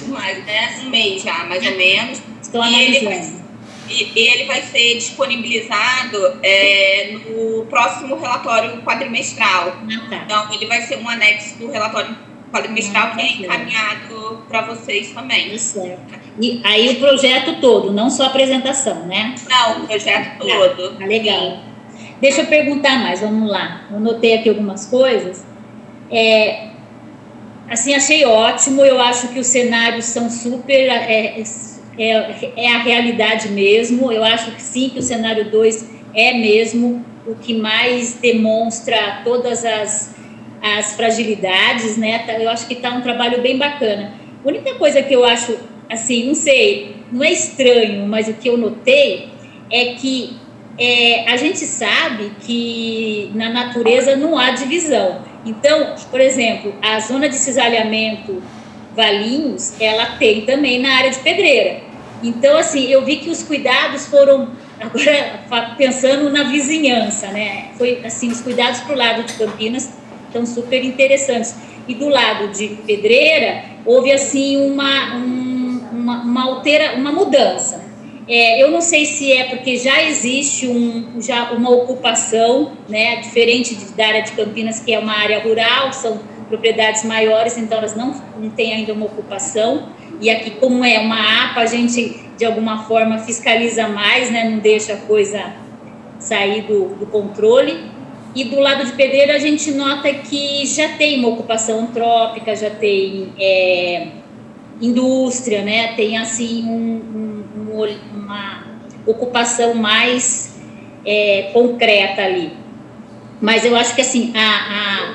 mais, né? Um mês já, mais ou menos. Estão analisando. E ele vai ser disponibilizado no próximo relatório quadrimestral. Tá. Então, ele vai ser um anexo do relatório quadrimestral que é encaminhado para vocês também. Tá certo. E aí o projeto todo, não só a apresentação, né? Não, o projeto todo. Tá legal. Deixa eu perguntar mais, vamos lá. Eu notei aqui algumas coisas. Assim, achei ótimo, eu acho que os cenários são super... É a realidade mesmo, eu acho que sim, que o cenário 2 é mesmo o que mais demonstra todas as fragilidades, né? Eu acho que está um trabalho bem bacana. A única coisa que eu acho, assim, não sei, não é estranho, mas o que eu notei é que a gente sabe que na natureza não há divisão. Então, por exemplo, a zona de cisalhamento Valinhos, ela tem também na área de Pedreira. Então, assim, eu vi que os cuidados foram, agora pensando na vizinhança, né? Foi, assim, os cuidados para o lado de Campinas estão super interessantes. E do lado de Pedreira, houve, assim, uma mudança. Eu não sei se é porque já existe uma ocupação, né? Diferente da área de Campinas, que é uma área rural, são propriedades maiores, então elas não têm ainda uma ocupação. E aqui, como é uma APA, a gente, de alguma forma, fiscaliza mais, né? Não deixa a coisa sair do controle. E do lado de Pedreira, a gente nota que já tem uma ocupação antrópica, já tem indústria, né? Tem, assim, uma ocupação mais concreta ali. Mas eu acho que, assim,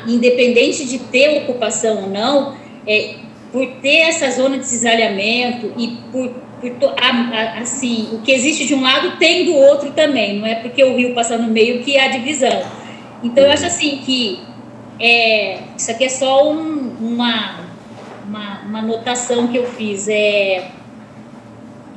independente de ter ocupação ou não, por ter essa zona de cisalhamento e assim, o que existe de um lado tem do outro também, não é porque o rio passa no meio que há divisão. Então, eu acho assim que isso aqui é só uma anotação que eu fiz.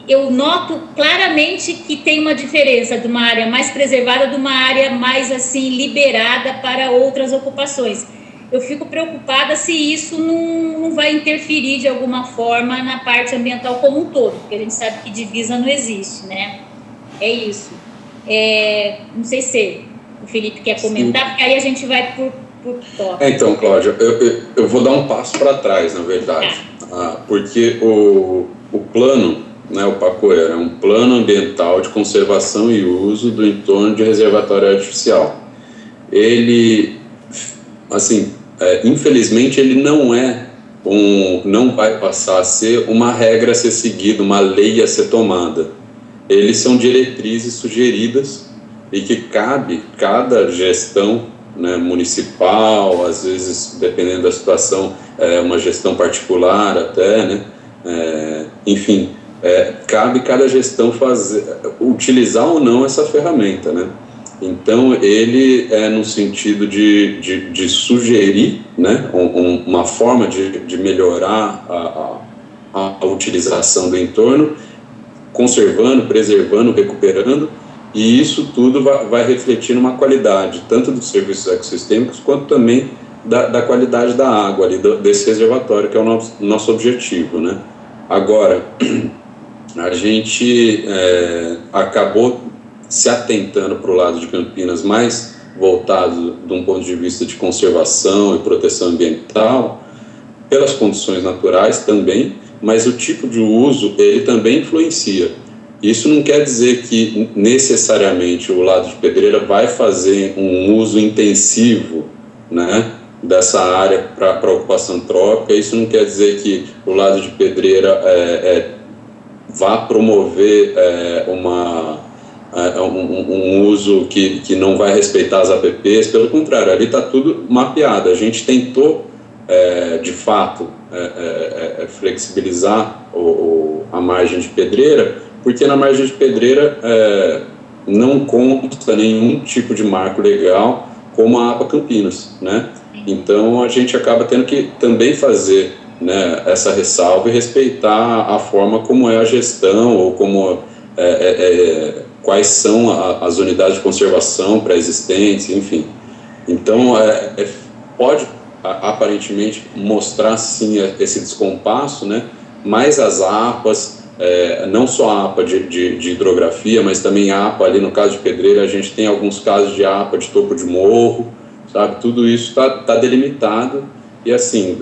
Eu noto claramente que tem uma diferença de uma área mais preservada de uma área mais, assim, liberada para outras ocupações. Eu fico preocupada se isso não vai interferir de alguma forma na parte ambiental como um todo, porque a gente sabe que divisa não existe, né? É isso. Não sei se o Felipe quer comentar, sim, porque aí a gente vai por tópico. Então, Cláudia, eu vou dar um passo para trás, na verdade, porque o plano, né, o PACOER, é um plano ambiental de conservação e uso do entorno de reservatório artificial. Ele, assim, infelizmente, ele não vai passar a ser uma regra a ser seguida, uma lei a ser tomada. Eles são diretrizes sugeridas e que cabe cada gestão, né, municipal, às vezes, dependendo da situação, uma gestão particular até, né, enfim, cabe cada gestão utilizar ou não essa ferramenta, né. Então, ele no sentido de sugerir, né, uma forma de melhorar a utilização do entorno, conservando, preservando, recuperando, e isso tudo vai refletir numa qualidade, tanto dos serviços ecossistêmicos, quanto também da qualidade da água, ali, desse reservatório, que é o nosso objetivo, né. Agora, a gente acabou se atentando para o lado de Campinas, mais voltado de um ponto de vista de conservação e proteção ambiental, pelas condições naturais também, mas o tipo de uso, ele também influencia. Isso não quer dizer que necessariamente o lado de Pedreira vai fazer um uso intensivo, né, dessa área para ocupação antrópica. Isso não quer dizer que o lado de Pedreira vá promover um uso que não vai respeitar as APPs. Pelo contrário, ali está tudo mapeado. A gente tentou, de fato, flexibilizar a margem de Pedreira, porque na margem de Pedreira não consta nenhum tipo de marco legal como a APA Campinas, né? Então a gente acaba tendo que também fazer, né, essa ressalva e respeitar a forma como é a gestão ou como quais são as unidades de conservação pré-existentes, enfim. Então pode aparentemente mostrar sim esse descompasso, né? mais as APAs, não só a APA de hidrografia, mas também a APA ali no caso de Pedreira, a gente tem alguns casos de APA de topo de morro, sabe? Tudo isso tá delimitado e assim,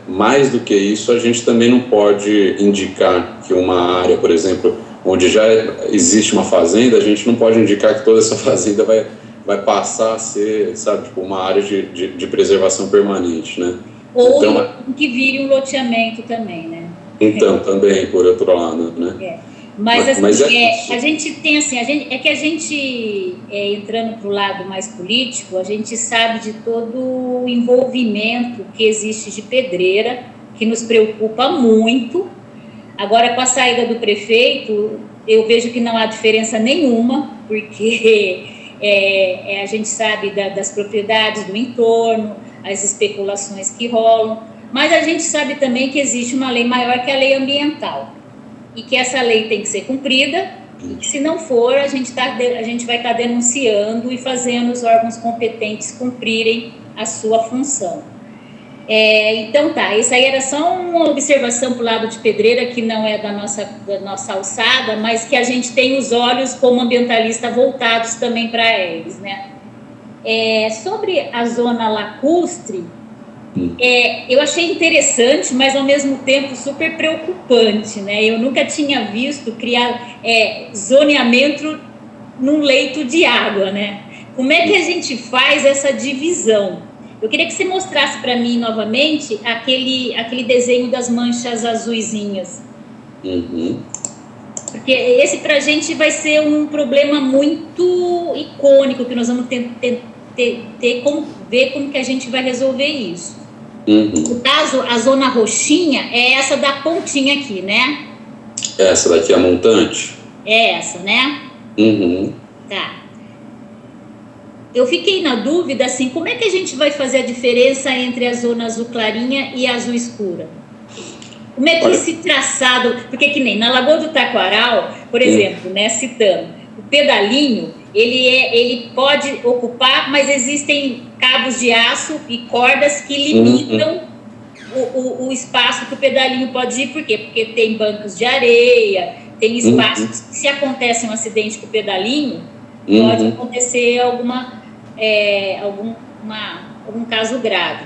mais do que isso, a gente também não pode indicar que uma área, por exemplo, onde já existe uma fazenda, a gente não pode indicar que toda essa fazenda vai passar a ser, sabe, tipo, uma área de preservação permanente, né? Ou então, que vire um loteamento também, né? Então, também, por outro lado, né? Mas assim, a gente tem assim, a gente entrando para o lado mais político, a gente sabe de todo o envolvimento que existe de Pedreira, que nos preocupa muito. Agora, com a saída do prefeito, eu vejo que não há diferença nenhuma, porque a gente sabe das propriedades do entorno, as especulações que rolam, mas a gente sabe também que existe uma lei maior que a lei ambiental, e que essa lei tem que ser cumprida, e que se não for, a gente vai estar denunciando e fazendo os órgãos competentes cumprirem a sua função. Então tá, isso aí era só uma observação para o lado de Pedreira, que não é da nossa alçada, mas que a gente tem os olhos como ambientalista voltados também para eles, né? Sobre a zona lacustre, eu achei interessante, mas ao mesmo tempo super preocupante, né? Eu nunca tinha visto criar zoneamento num leito de água, né? Como é que a gente faz essa divisão? Eu queria que você mostrasse para mim novamente aquele desenho das manchas azuisinhas. Porque esse para a gente vai ser um problema muito icônico, que nós vamos ter como ver como que a gente vai resolver isso. No caso, a zona roxinha é essa da pontinha aqui, né? Essa daqui é a montante? É essa, né? Tá. Eu fiquei na dúvida, assim, como é que a gente vai fazer a diferença entre a zona azul clarinha e a azul escura? Como é que esse traçado... Porque que nem na Lagoa do Taquaral, por exemplo, né, citando, o pedalinho, ele pode ocupar, mas existem cabos de aço e cordas que limitam o espaço que o pedalinho pode ir. Por quê? Porque tem bancos de areia, tem espaços que, se acontece um acidente com o pedalinho, pode acontecer algum caso grave.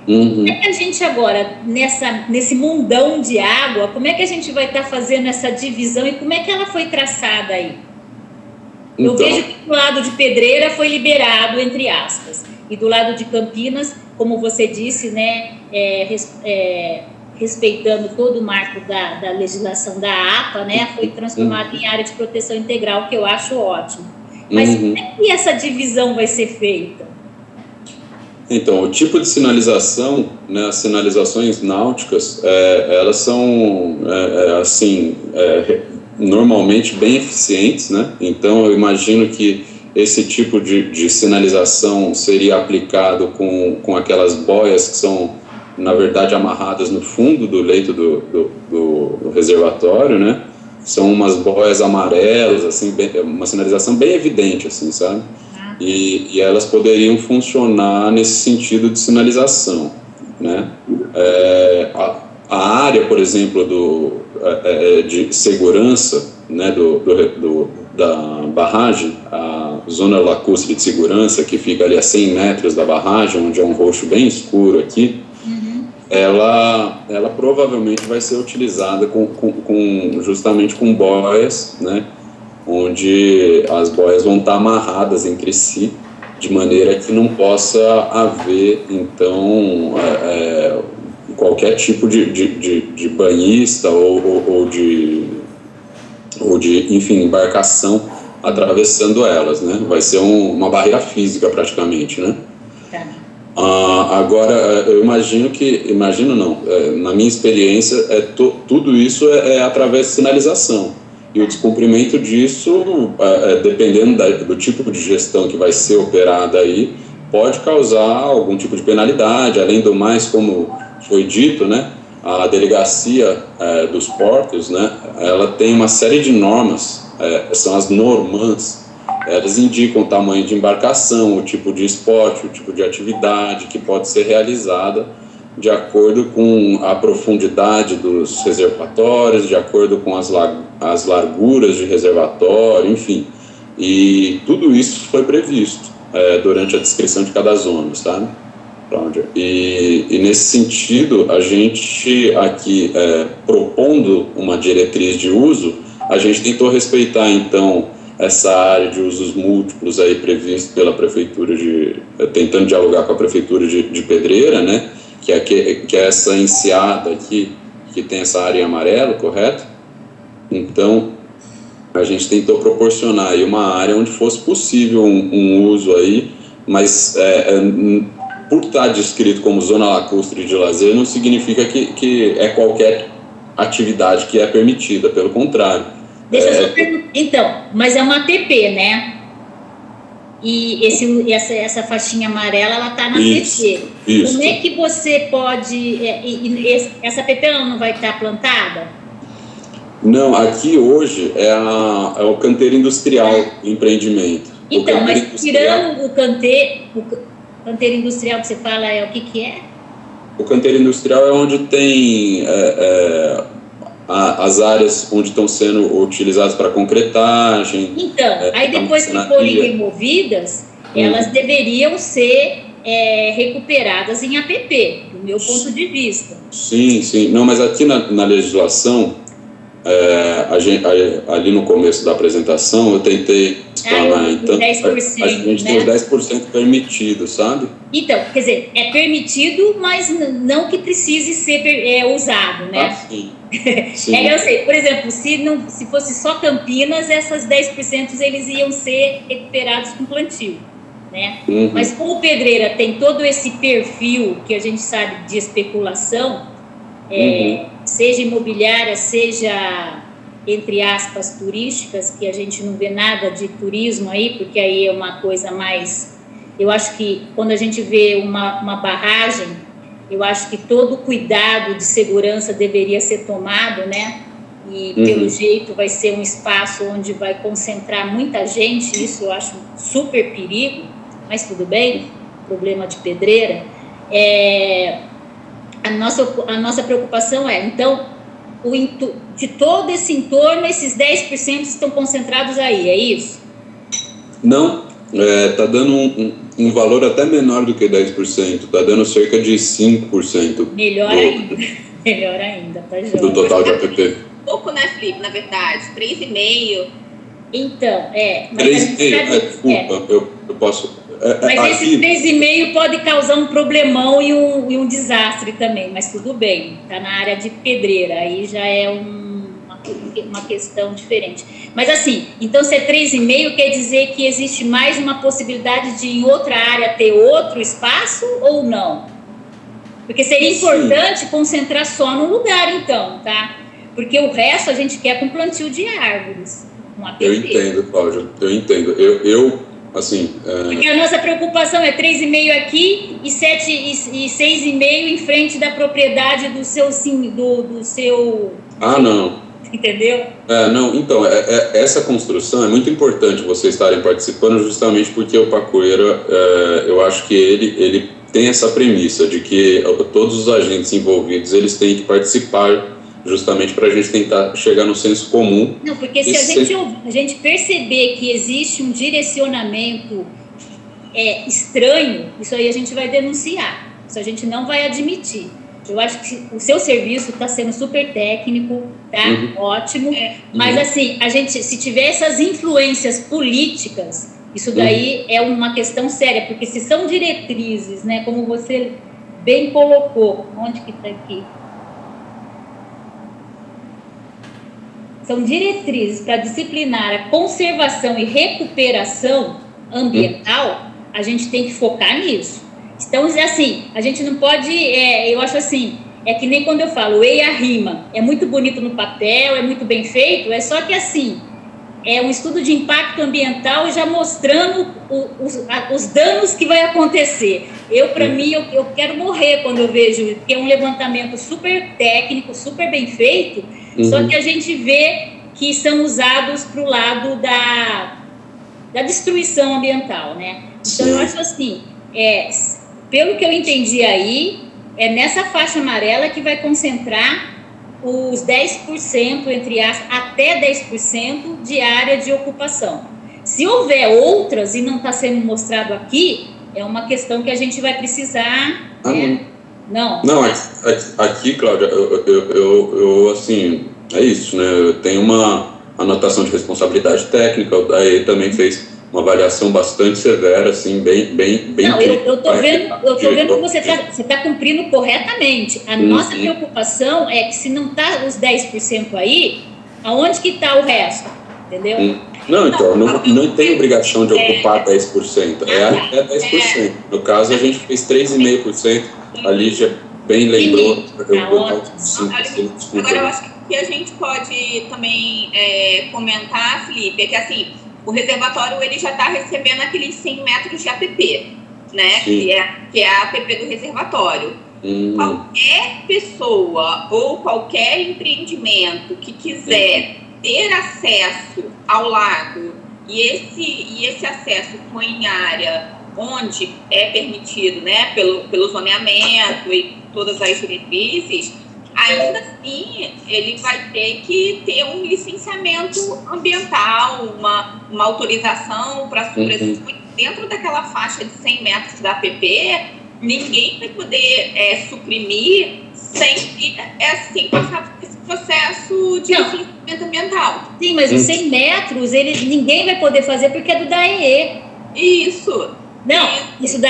Como é que a gente agora, nesse mundão de água, como é que a gente vai estar fazendo essa divisão e como é que ela foi traçada aí? Eu vejo que do lado de Pedreira foi liberado, entre aspas, e do lado de Campinas, como você disse, né, respeitando todo o marco da legislação da APA, né, foi transformado em área de proteção integral, que eu acho ótimo. Mas como é que essa divisão vai ser feita? Então, o tipo de sinalização, né, as sinalizações náuticas, elas são, normalmente bem eficientes, né? Então, eu imagino que esse tipo de sinalização seria aplicado com aquelas boias que são, na verdade, amarradas no fundo do leito do reservatório, né? São umas boias amarelas, assim, uma sinalização bem evidente, assim, sabe? E elas poderiam funcionar nesse sentido de sinalização, né? A área, por exemplo, de segurança, né, da barragem, a zona lacustre de segurança, que fica ali a 100 metros da barragem, onde é um roxo bem escuro aqui, ela provavelmente vai ser utilizada justamente com boias, né, onde as boias vão estar amarradas entre si, de maneira que não possa haver, então, qualquer tipo de banhista ou de enfim, embarcação atravessando elas, né? Vai ser uma barreira física praticamente, né? Agora, eu na minha experiência, tudo isso é através de sinalização. E o descumprimento disso, dependendo do tipo de gestão que vai ser operada aí, pode causar algum tipo de penalidade. Além do mais, como foi dito, né, a delegacia dos portos, né, ela tem uma série de normas, são as normans. Elas indicam o tamanho de embarcação, o tipo de esporte, o tipo de atividade que pode ser realizada de acordo com a profundidade dos reservatórios, de acordo com as larguras de reservatório, enfim. E tudo isso foi previsto durante a descrição de cada zona, sabe, Cláudia? E nesse sentido, a gente aqui, propondo uma diretriz de uso, a gente tentou respeitar, então, essa área de usos múltiplos aí previsto pela prefeitura tentando dialogar com a prefeitura de Pedreira, né, que é essa enseada aqui, que tem essa área em amarelo, correto? Então, a gente tentou proporcionar aí uma área onde fosse possível um uso aí, mas por estar descrito como zona lacustre de lazer, não significa que é qualquer atividade que é permitida, pelo contrário. Deixa eu só perguntar, então, mas é uma ATP, né? E essa faixinha amarela, ela está na ATP. Isso. Como é que você pode... essa ATP ela não vai estar plantada? Não, aqui hoje é o canteiro industrial do empreendimento. Então, mas tirando o canteiro industrial que você fala, o que é? O canteiro industrial é onde tem as áreas onde estão sendo utilizadas para concretagem. Então, aí depois que forem removidas, elas deveriam ser recuperadas em APP, do meu ponto de vista. Sim. Não, mas aqui na legislação, ali no começo da apresentação, eu tentei explanar, então, 10%, a gente tem os 10% permitido, sabe? Então, quer dizer, é permitido, mas não que precise ser usado, né? Ah, sim. Eu sei, por exemplo, se fosse só Campinas, essas 10% eles iam ser recuperados com plantio, né? Uhum. Mas como Pedreira tem todo esse perfil que a gente sabe de especulação, seja imobiliária, seja, entre aspas, turísticas, que a gente não vê nada de turismo aí, porque aí é uma coisa mais... Eu acho que quando a gente vê uma barragem, eu acho que todo cuidado de segurança deveria ser tomado, né? E, pelo jeito, vai ser um espaço onde vai concentrar muita gente, isso eu acho super perigo, mas tudo bem, problema de Pedreira. A nossa preocupação então, de todo esse entorno, esses 10% estão concentrados aí, é isso? Não, está dando um valor até menor do que 10%, está dando cerca de 5%. Melhor ainda, tá joia. Do total de APP. Pouco, né, Felipe, na verdade, 3,5%. Então, mas 3,5%, desculpa, eu posso... Mas esse 3,5% pode causar um problemão e um desastre também, mas tudo bem, está na área de Pedreira, aí já é uma questão diferente. Mas assim, então ser 3,5% quer dizer que existe mais uma possibilidade de em outra área ter outro espaço ou não? Porque seria importante concentrar só num lugar, então, tá? Porque o resto a gente quer com plantio de árvores. Eu entendo, Cláudia, eu entendo. Assim, porque a nossa preocupação é 3,5% aqui e 6,5% em frente da propriedade do seu... Ah, não. Entendeu? Não, então, essa construção é muito importante vocês estarem participando justamente porque o Pacoeira, eu acho que ele tem essa premissa de que todos os agentes envolvidos, eles têm que participar justamente para a gente tentar chegar no senso comum. Não, porque se a gente perceber que existe um direcionamento estranho, isso aí a gente vai denunciar, isso a gente não vai admitir. Eu acho que o seu serviço está sendo super técnico, tá? Ótimo, mas assim, a gente, se tiver essas influências políticas, isso daí é uma questão séria, porque se são diretrizes, né, como você bem colocou, onde que está aqui? São diretrizes para disciplinar a conservação e recuperação ambiental, a gente tem que focar nisso. Então, assim, a gente não pode, eu acho assim, é que nem quando eu falo, EIA rima, é muito bonito no papel, é muito bem feito, é só que assim, é um estudo de impacto ambiental já mostrando os danos que vai acontecer. Para mim, eu quero morrer quando eu vejo, porque é um levantamento super técnico, super bem feito, só que a gente vê que são usados para o lado da destruição ambiental, né? Então, eu acho assim, pelo que eu entendi aí, é nessa faixa amarela que vai concentrar os 10%, entre aspas, até 10% de área de ocupação. Se houver outras e não está sendo mostrado aqui, é uma questão que a gente vai precisar... Não. Não, aqui, Cláudia, eu assim, é isso, né? Eu tenho uma anotação de responsabilidade técnica, o DAE também fez uma avaliação bastante severa, assim, bem... Não, eu tô vendo que você tá cumprindo corretamente. A nossa preocupação é que se não tá os 10% aí, aonde que tá o resto? Entendeu? Não, então, não tem obrigação de ocupar 10%, é até 10%. No caso, a gente fez 3,5%, a Lígia bem lembrou. Agora, eu acho que o que a gente pode também comentar, Felipe, é que assim, o reservatório ele já está recebendo aqueles 100 metros de APP, né? Que é a APP do reservatório. Qualquer pessoa ou qualquer empreendimento que quiser ter acesso ao lago e esse acesso for em área onde é permitido, né, pelo zoneamento e todas as diretrizes, ainda assim ele vai ter que ter um licenciamento ambiental, uma autorização para suprir dentro daquela faixa de 100 metros da APP. Ninguém vai poder suprimir sem passar por esse processo de licenciamento ambiental. Sim, mas os 100 metros ninguém vai poder fazer porque é do DAE. Isso. Não, isso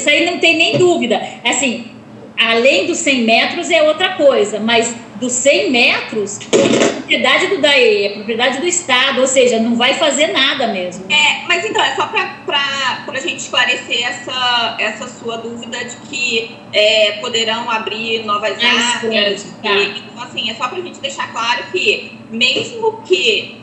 aí não tem nem dúvida. Assim, além dos 100 metros é outra coisa, mas dos 100 metros é propriedade do DAE, é propriedade do Estado, ou seja, não vai fazer nada mesmo. Mas então, é só para a gente esclarecer essa sua dúvida de que poderão abrir novas áreas. Então, assim, é só para a gente deixar claro que, mesmo que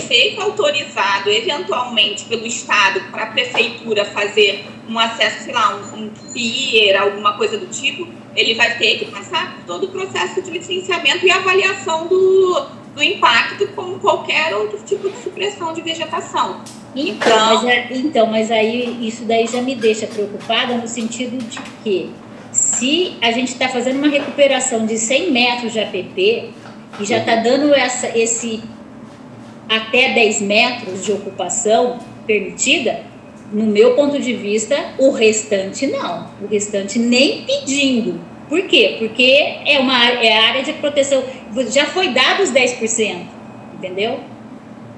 seja autorizado eventualmente pelo Estado para a Prefeitura fazer um acesso, sei lá, um pier, alguma coisa do tipo, ele vai ter que passar por todo o processo de licenciamento e avaliação do impacto, como qualquer outro tipo de supressão de vegetação. Mas aí isso daí já me deixa preocupada no sentido de que se a gente está fazendo uma recuperação de 100 metros de APP e já está dando esse até 10 metros de ocupação permitida, no meu ponto de vista, o restante não. O restante nem pedindo. Por quê? Porque é a área de proteção. Já foi dado os 10%, entendeu?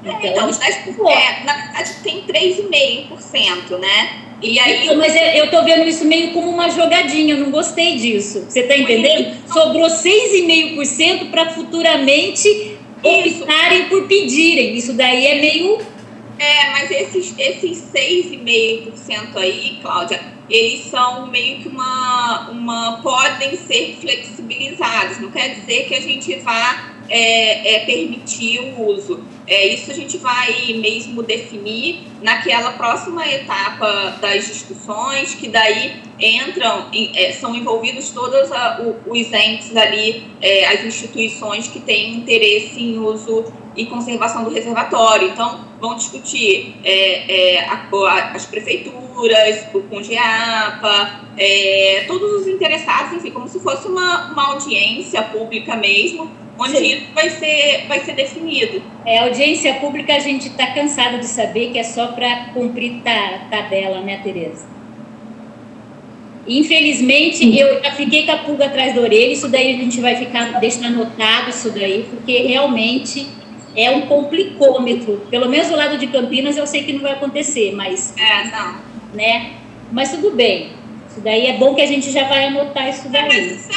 Então os 10%, na verdade, tem 3,5%, né? E aí, então, mas eu estou vendo isso meio como uma jogadinha, eu não gostei disso. Você está entendendo? Sobrou 6,5% para futuramente optarem por pedirem. Isso daí é meio... mas esses 6,5% aí, Cláudia, eles são meio que podem ser flexibilizados. Não quer dizer que a gente vá permitir o uso. Isso a gente vai mesmo definir naquela próxima etapa das discussões, que daí são envolvidos todos os entes ali, as instituições que têm interesse em uso e conservação do reservatório. Então, vão discutir as prefeituras, o CONGEAPA, todos os interessados, enfim, como se fosse uma audiência pública mesmo, onde isso vai ser definido. Audiência pública, a gente está cansado de saber que é só para cumprir tabela, né, Tereza? Infelizmente, eu já fiquei com a pulga atrás da orelha. Isso daí a gente vai deixar anotado isso daí, porque realmente é um complicômetro. Pelo menos do lado de Campinas eu sei que não vai acontecer, mas... não. Né? Mas tudo bem. Isso daí é bom que a gente já vai anotar isso daí. Mas isso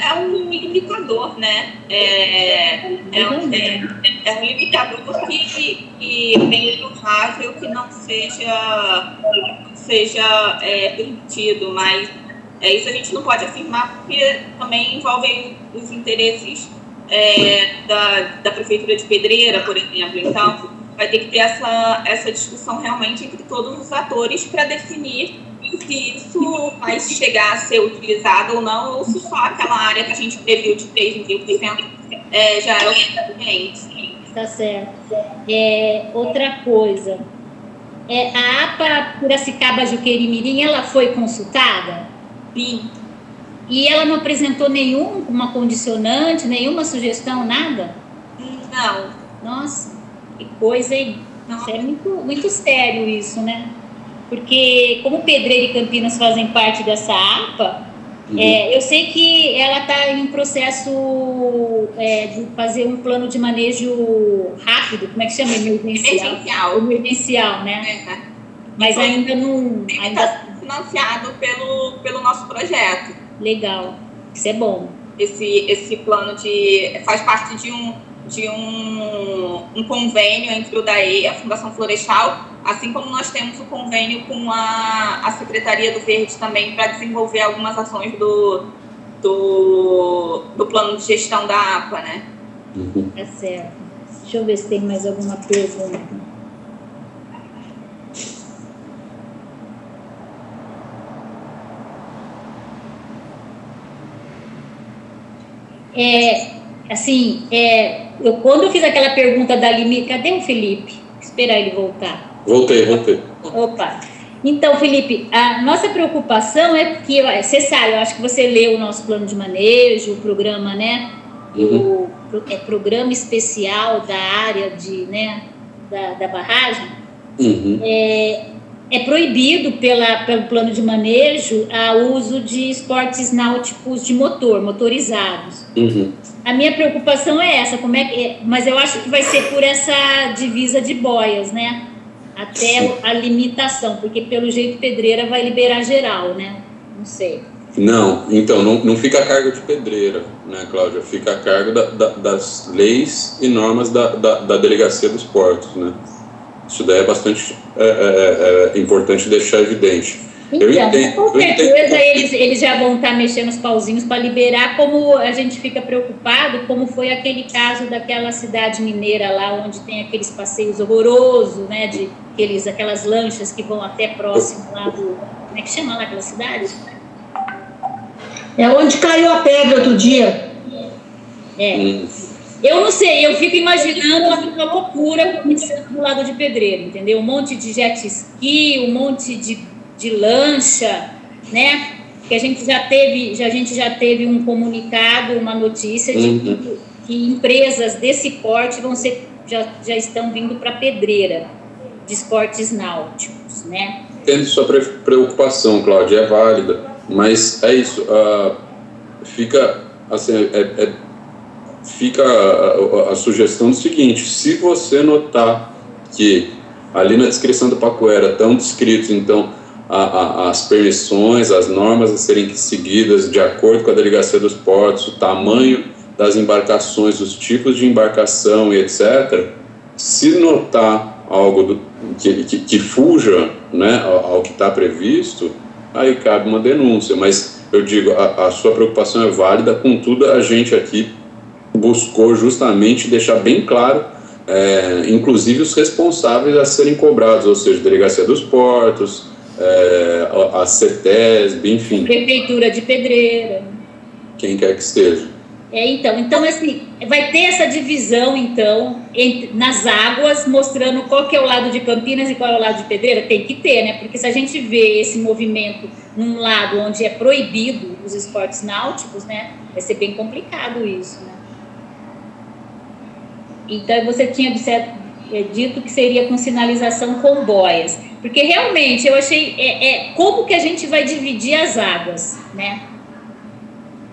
é um limitador, né? É um limitador que bem louvável que não seja permitido, mas isso a gente não pode afirmar, porque também envolve os interesses da Prefeitura de Pedreira, por exemplo. Então, vai ter que ter essa discussão realmente entre todos os atores para definir se isso vai chegar a ser utilizado ou não, ou se só aquela área que a gente previu de 3,5% já é o suficiente. Tá certo. Outra coisa, a APA Piracicaba Juqueiri Mirim, ela foi consultada? Sim. E ela não apresentou nenhuma condicionante, nenhuma sugestão, nada? Não. Nossa, que coisa, hein? Isso é muito sério isso, né? Porque como Pedreira e Campinas fazem parte dessa APA, eu sei que ela está em processo de fazer um plano de manejo rápido, como é que chama? Emergencial, né? Mas ainda não... Está financiado pelo nosso projeto. Legal, isso é bom. Esse plano faz parte de um convênio entre o DAE e a Fundação Florestal, assim como nós temos o convênio com a Secretaria do Verde também para desenvolver algumas ações do plano de gestão da APA, né? Tá certo. Deixa eu ver se tem mais alguma pergunta. Quando eu fiz aquela pergunta da limite... Cadê o Felipe? Esperar ele voltar. Voltei. Opa. Então, Felipe, a nossa preocupação é que, você sabe, eu acho que você leu o nosso plano de manejo, o programa, né? Programa especial da área da barragem. É proibido pelo plano de manejo o uso de esportes náuticos de motorizados. A minha preocupação é essa, mas eu acho que vai ser por essa divisa de boias, né? Até a limitação, porque pelo jeito Pedreira vai liberar geral, né? Não sei. Não, então, não fica a cargo de Pedreira, né, Cláudia? Fica a cargo das leis e normas da Delegacia dos Portos, né? Isso daí é bastante importante deixar evidente. Então, com certeza eles já vão estar mexendo os pauzinhos para liberar, como a gente fica preocupado, como foi aquele caso daquela cidade mineira lá, onde tem aqueles passeios horrorosos, né, aquelas lanchas que vão até próximo lá do... Como é que chama lá aquela cidade? É onde caiu a pedra outro dia. Eu não sei, eu fico imaginando uma loucura começando do lado de Pedreira, entendeu? Um monte de jet ski, um monte de lancha, né? Que a gente já teve um comunicado, uma notícia de que empresas desse porte já estão vindo para Pedreira, de esportes náuticos, né? Entendo sua preocupação, Cláudia, é válida, mas é isso, fica assim, fica a sugestão do seguinte: se você notar que ali na descrição do Pacoera estão descritos, então, as permissões, as normas a serem seguidas de acordo com a Delegacia dos Portos, o tamanho das embarcações, os tipos de embarcação e etc., se notar algo que fuja, né, ao que está previsto, aí cabe uma denúncia. Mas eu digo, a sua preocupação é válida, contudo a gente aqui buscou justamente deixar bem claro, inclusive os responsáveis a serem cobrados, ou seja, Delegacia dos Portos, a CETESB, enfim. Prefeitura de Pedreira. Quem quer que esteja. Então assim, vai ter essa divisão, então, nas águas, mostrando qual que é o lado de Campinas e qual é o lado de Pedreira. Tem que ter, né? Porque se a gente vê esse movimento num lado onde é proibido os esportes náuticos, né? Vai ser bem complicado isso, né? Então, você tinha dito que seria com sinalização com boias. Porque, realmente, eu achei... como que a gente vai dividir as águas, né?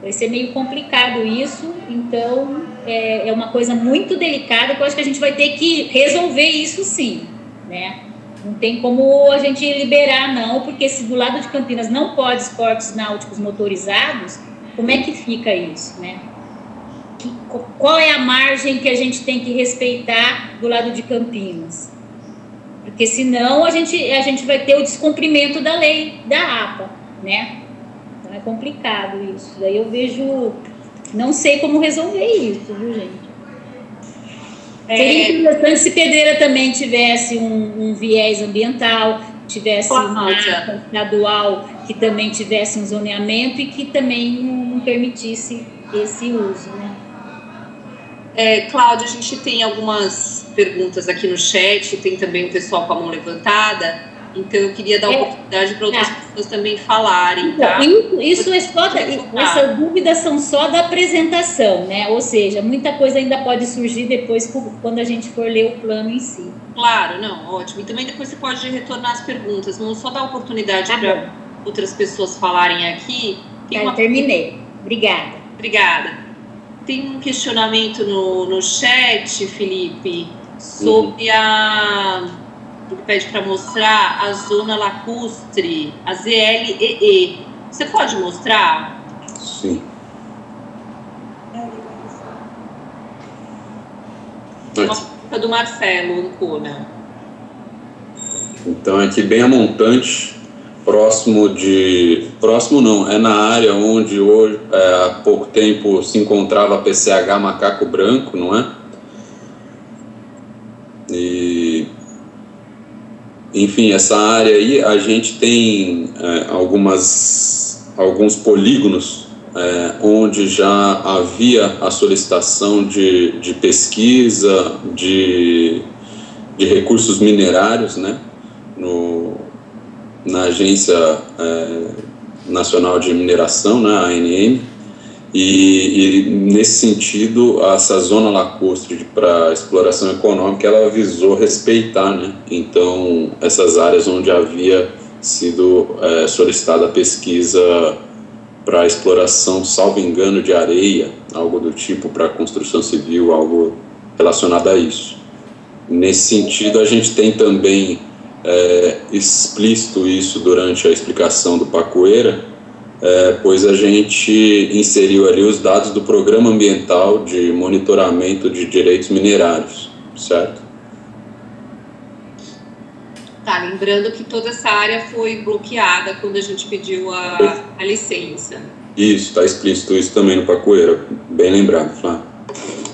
Vai ser meio complicado isso. Então, é uma coisa muito delicada que eu acho que a gente vai ter que resolver isso, sim, né? Não tem como a gente liberar, não, porque se do lado de Campinas não pode esportes náuticos motorizados, como é que fica isso, né? Qual é a margem que a gente tem que respeitar do lado de Campinas? Porque senão a gente vai ter o descumprimento da lei da APA, né? Então é complicado isso. Daí eu vejo... Não sei como resolver isso, viu, gente? Seria interessante se Pedreira também tivesse um viés ambiental, tivesse uma APA estadual que também tivesse um zoneamento e que também não permitisse esse uso, né? Cláudia, a gente tem algumas perguntas aqui no chat, tem também o pessoal com a mão levantada, então eu queria dar oportunidade para outras pessoas pessoas também falarem, tá? Isso é só, essas dúvidas são só da apresentação, né? Ou seja, muita coisa ainda pode surgir depois quando a gente for ler o plano em si. Claro, não, ótimo. E também depois você pode retornar as perguntas. Vamos só dar oportunidade para outras pessoas falarem aqui. Terminei. Obrigada. Tem um questionamento no chat, Felipe, sobre ele pede para mostrar a zona lacustre, a ZLEE. Você pode mostrar? Sim. Uma pergunta do Marcelo Ancona. Então, aqui bem a montante, próximo não, é na área onde hoje, há pouco tempo se encontrava a PCH Macaco Branco, não é? E, enfim, essa área aí, a gente tem alguns polígonos onde já havia a solicitação de pesquisa de recursos minerários, né? Na Agência Nacional de Mineração, né, a ANM, e nesse sentido, essa zona lacustre para exploração econômica, ela visou respeitar, né, então, essas áreas onde havia sido solicitada a pesquisa para exploração, salvo engano, de areia, algo do tipo, para construção civil, algo relacionado a isso. Nesse sentido, a gente tem também explícito isso durante a explicação do Pacoeira, pois a gente inseriu ali os dados do Programa Ambiental de Monitoramento de Direitos Minerários, certo? Tá, lembrando que toda essa área foi bloqueada quando a gente pediu a licença. Isso, está explícito isso também no Pacoeira, bem lembrado, Flávio.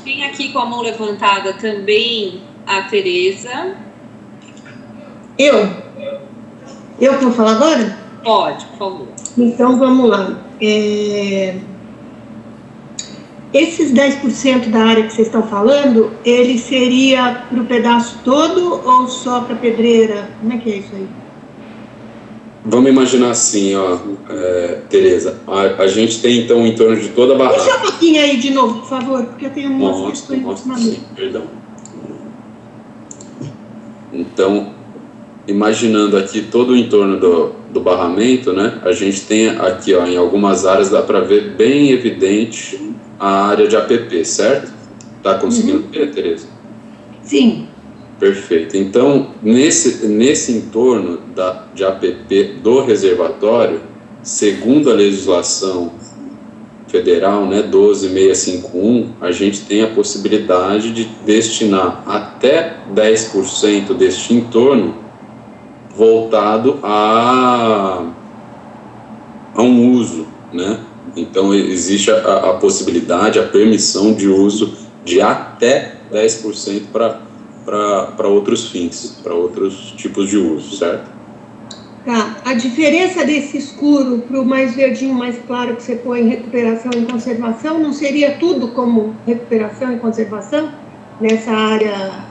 Tem aqui com a mão levantada também a Tereza. Eu que vou falar agora? Pode, por favor. Então, vamos lá. Esses 10% da área que vocês estão falando, ele seria para o pedaço todo ou só para a pedreira? Como é que é isso aí? Vamos imaginar assim, ó, Tereza, a gente tem então em torno de toda a barragem. Deixa um pouquinho aí de novo, por favor, porque eu tenho umas questões na minha. Perdão. Então, imaginando aqui todo o entorno do barramento, né, a gente tem aqui, ó, em algumas áreas dá para ver bem evidente a área de APP, certo? Tá conseguindo ver, Tereza? Sim. Perfeito. Então, nesse entorno de APP do reservatório, segundo a legislação federal, né, 12651, a gente tem a possibilidade de destinar até 10% deste entorno voltado a um uso, né? Então, existe a possibilidade, a permissão de uso de até 10% para outros fins, para outros tipos de uso, certo? Tá. A diferença desse escuro para o mais verdinho, mais claro que você põe em recuperação e conservação, não seria tudo como recuperação e conservação? Nessa área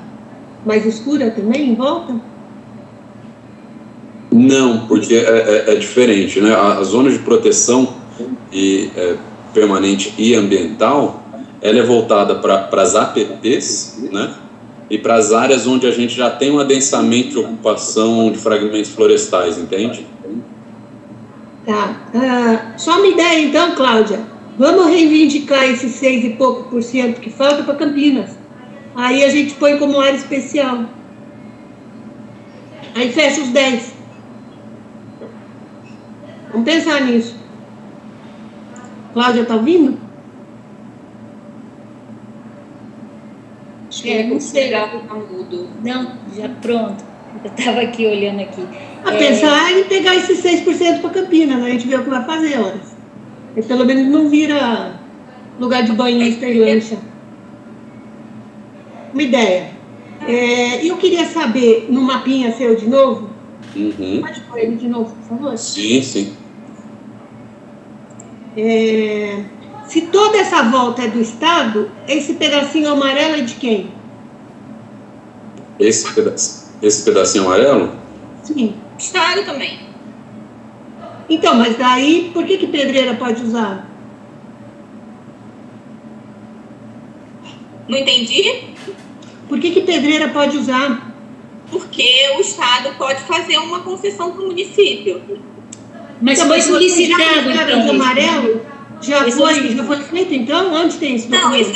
mais escura também, em volta? Não, porque é diferente, né? A zona de proteção permanente e ambiental, ela é voltada para as APPs, né? E para as áreas onde a gente já tem um adensamento de ocupação de fragmentos florestais, entende? Tá. Só uma ideia então, Cláudia. Vamos reivindicar esses 6 e pouco por cento que falta para Campinas. Aí a gente põe como área especial. Aí fecha os 10. Vamos pensar nisso. Cláudia, tá ouvindo? Não sei. Não, já pronto. Eu estava aqui olhando aqui. Pensar em pegar esses 6% para Campinas, né? A gente vê o que vai fazer, horas. E pelo menos não vira lugar de banhista e lancha. Uma ideia. Eu queria saber, no mapinha seu de novo, pode pôr ele de novo, por favor? Sim, sim. Se toda essa volta é do Estado, esse pedacinho amarelo é de quem? Esse pedacinho amarelo? Sim. Estado também. Então, mas daí, por que pedreira pode usar? Não entendi? Por que pedreira pode usar? Porque o Estado pode fazer uma concessão para o município. Mas então, foi solicitado, então, de amarelo? Já foi feito, então? Onde tem isso? Não, isso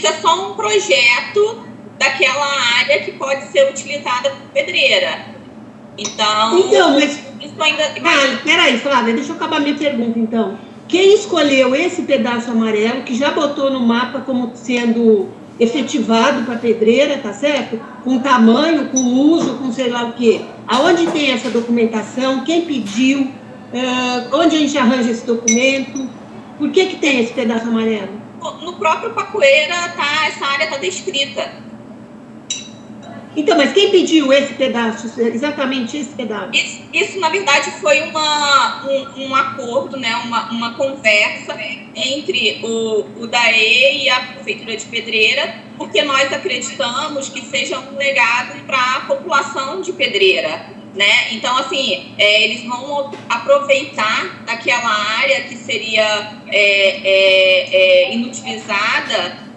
é só um projeto daquela área que pode ser utilizada por pedreira. Então mas... Isso ainda... peraí, Flávia, deixa eu acabar minha pergunta, então. Quem escolheu esse pedaço amarelo, que já botou no mapa como sendo efetivado para pedreira, tá certo? Com tamanho, com uso, com sei lá o quê. Aonde tem essa documentação? Quem pediu? Onde a gente arranja esse documento? Por que tem esse pedaço amarelo? No próprio Pacoeira, essa área está descrita. Então, mas quem pediu esse pedaço, exatamente esse pedaço? Isso na verdade, foi um acordo, né, uma conversa entre o DAE e a Prefeitura de Pedreira, porque nós acreditamos que seja um legado para a população de Pedreira. Né? Então, assim, eles vão aproveitar aquela área que seria inutilizada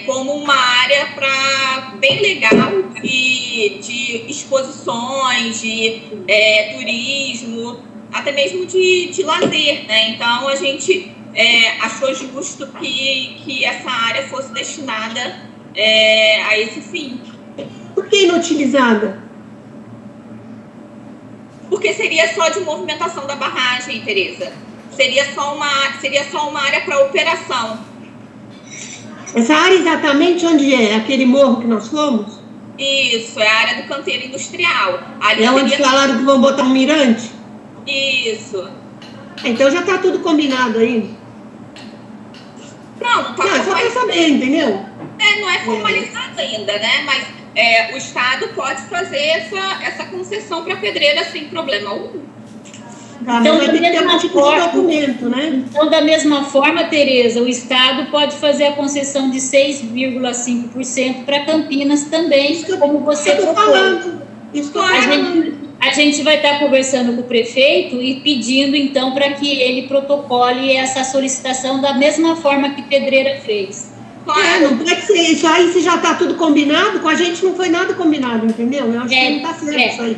como uma área bem legal de exposições, de turismo, até mesmo de lazer. Né? Então, a gente achou justo que essa área fosse destinada a esse fim. Por que inutilizada? Porque seria só de movimentação da barragem, Tereza. Seria só uma área para operação. Essa área exatamente onde é? Aquele morro que nós fomos? Isso, é a área do canteiro industrial. Ali onde falaram que vão botar um mirante? Isso. Então já está tudo combinado aí? Não está formalizado. Só para saber, entendeu? Não é formalizado ainda, né? Mas o Estado pode fazer essa concessão para a pedreira sem problema algum. Então, vai ter que ter um tipo de documento, né? Então, da mesma forma, Tereza, o Estado pode fazer a concessão de 6,5% para Campinas também, como você propôs. A gente vai estar conversando com o prefeito e pedindo, então, para que ele protocole essa solicitação da mesma forma que Pedreira fez. Não pode ser isso aí, se já está tudo combinado, com a gente não foi nada combinado, entendeu? Eu acho que não está certo isso aí.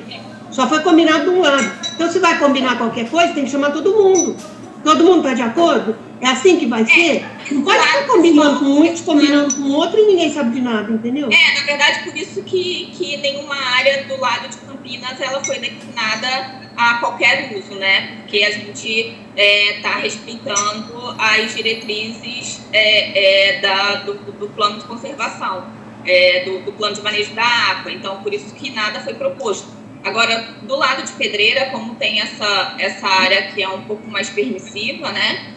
Só foi combinado de um lado. Então, se vai combinar qualquer coisa, tem que chamar todo mundo. Todo mundo está de acordo? É assim que vai ser? Não pode ficar combinando com muitos, combinando com outro e ninguém sabe de nada, entendeu? Na verdade, por isso que nenhuma área do lado de Campinas ela foi destinada a qualquer uso, né? Porque a gente está respeitando as diretrizes do plano de conservação, do plano de manejo da água. Então, por isso que nada foi proposto. Agora, do lado de Pedreira, como tem essa área que é um pouco mais permissiva, né?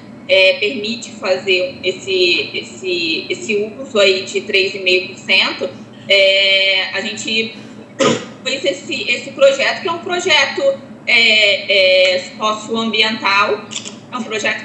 Permite fazer esse uso aí de 3,5%, a gente fez esse projeto, que é um projeto socioambiental, é um projeto que